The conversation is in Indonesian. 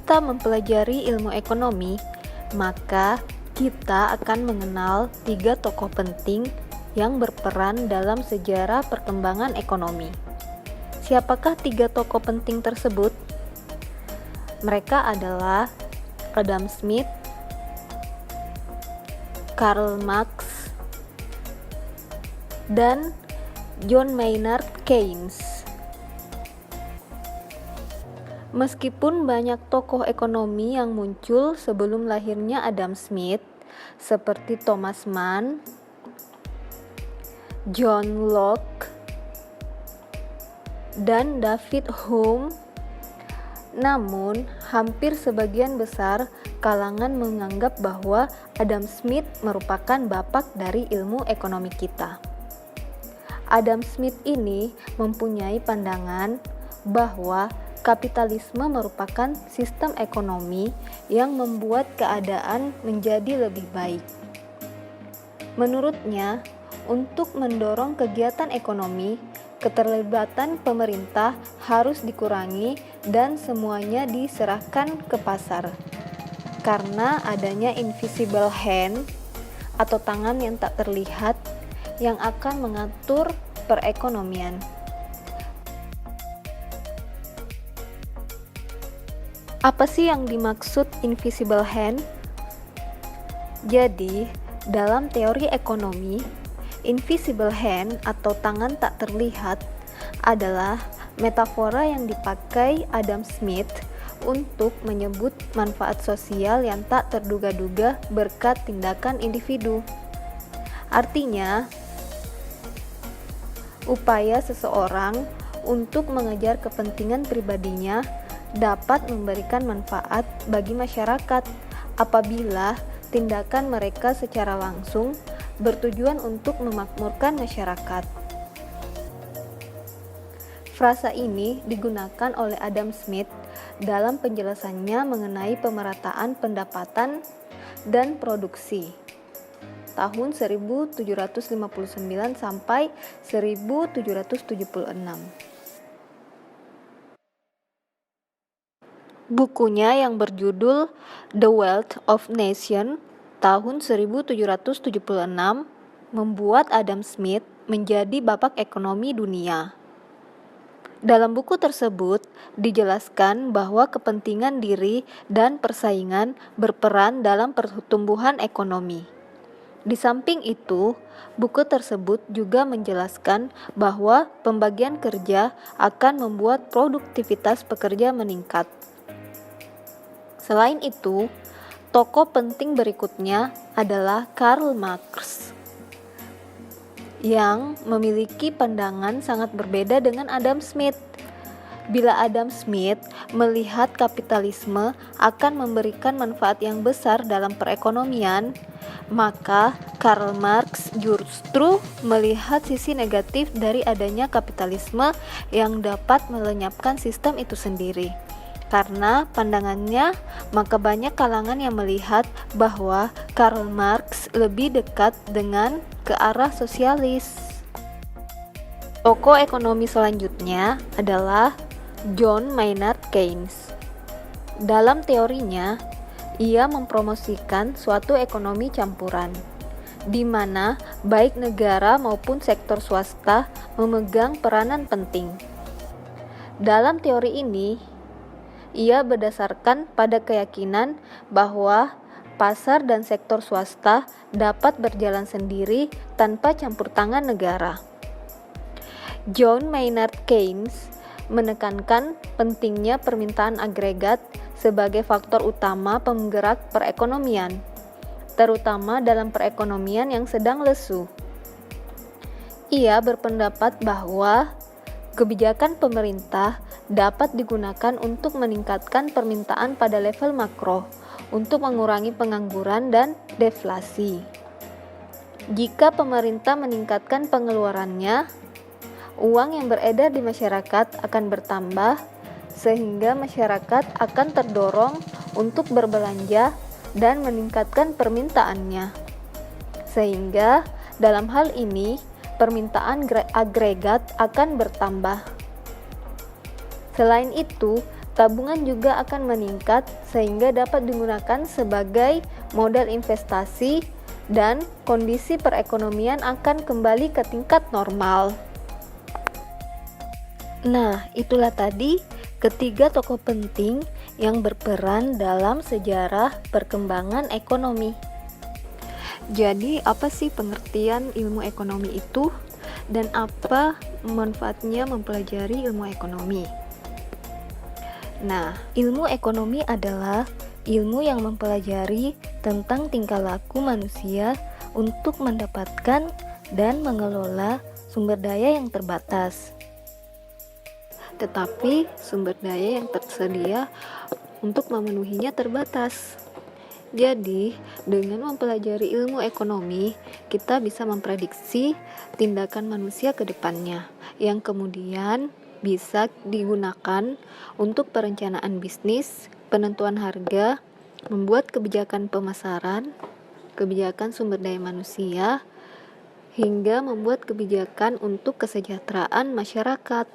kita mempelajari ilmu ekonomi, maka kita akan mengenal 3 tokoh penting yang berperan dalam sejarah perkembangan ekonomi. Siapakah 3 tokoh penting tersebut? Mereka adalah Adam Smith, Karl Marx, dan John Maynard Keynes. Meskipun banyak tokoh ekonomi yang muncul sebelum lahirnya Adam Smith, seperti Thomas Mann, John Locke, dan David Hume, namun hampir sebagian besar kalangan menganggap bahwa Adam Smith merupakan bapak dari ilmu ekonomi kita. Adam Smith ini mempunyai pandangan bahwa kapitalisme merupakan sistem ekonomi yang membuat keadaan menjadi lebih baik. Menurutnya, untuk mendorong kegiatan ekonomi, keterlibatan pemerintah harus dikurangi dan semuanya diserahkan ke pasar. Karena adanya invisible hand atau tangan yang tak terlihat yang akan mengatur perekonomian. Apa sih yang dimaksud invisible hand? Jadi, dalam teori ekonomi, invisible hand atau tangan tak terlihat adalah metafora yang dipakai Adam Smith untuk menyebut manfaat sosial yang tak terduga-duga berkat tindakan individu. Artinya, upaya seseorang untuk mengejar kepentingan pribadinya dapat memberikan manfaat bagi masyarakat apabila tindakan mereka secara langsung bertujuan untuk memakmurkan masyarakat. Frasa ini digunakan oleh Adam Smith dalam penjelasannya mengenai pemerataan pendapatan dan produksi tahun 1759 sampai 1776. Bukunya yang berjudul The Wealth of Nations tahun 1776 membuat Adam Smith menjadi bapak ekonomi dunia. Dalam buku tersebut dijelaskan bahwa kepentingan diri dan persaingan berperan dalam pertumbuhan ekonomi. Di samping itu, buku tersebut juga menjelaskan bahwa pembagian kerja akan membuat produktivitas pekerja meningkat. Selain itu, tokoh penting berikutnya adalah Karl Marx yang memiliki pandangan sangat berbeda dengan Adam Smith. Bila Adam Smith melihat kapitalisme akan memberikan manfaat yang besar dalam perekonomian, maka Karl Marx justru melihat sisi negatif dari adanya kapitalisme yang dapat melenyapkan sistem itu sendiri. Karena pandangannya, maka banyak kalangan yang melihat bahwa Karl Marx lebih dekat dengan ke arah sosialis. Tokoh ekonomi selanjutnya adalah John Maynard Keynes. Dalam teorinya, ia mempromosikan suatu ekonomi campuran, di mana baik negara maupun sektor swasta memegang peranan penting. Dalam teori ini, ia berdasarkan pada keyakinan bahwa pasar dan sektor swasta dapat berjalan sendiri tanpa campur tangan negara. John Maynard Keynes menekankan pentingnya permintaan agregat sebagai faktor utama penggerak perekonomian, terutama dalam perekonomian yang sedang lesu. Ia berpendapat bahwa kebijakan pemerintah dapat digunakan untuk meningkatkan permintaan pada level makro untuk mengurangi pengangguran dan deflasi. Jika pemerintah meningkatkan pengeluarannya, uang yang beredar di masyarakat akan bertambah sehingga masyarakat akan terdorong untuk berbelanja dan meningkatkan permintaannya. Sehingga dalam hal ini permintaan agregat akan bertambah. Selain itu, Tabungan juga akan meningkat sehingga dapat digunakan sebagai modal investasi dan kondisi perekonomian akan kembali ke tingkat normal. Nah, itulah tadi ketiga tokoh penting yang berperan dalam sejarah perkembangan ekonomi. Jadi, apa sih pengertian ilmu ekonomi itu dan apa manfaatnya mempelajari ilmu ekonomi? Nah, ilmu ekonomi adalah ilmu yang mempelajari tentang tingkah laku manusia untuk mendapatkan dan mengelola sumber daya yang terbatas. Tetapi sumber daya yang tersedia untuk memenuhinya terbatas. Jadi, dengan mempelajari ilmu ekonomi, kita bisa memprediksi tindakan manusia ke depannya, yang kemudian bisa digunakan untuk perencanaan bisnis, penentuan harga, membuat kebijakan pemasaran, kebijakan sumber daya manusia, hingga membuat kebijakan untuk kesejahteraan masyarakat.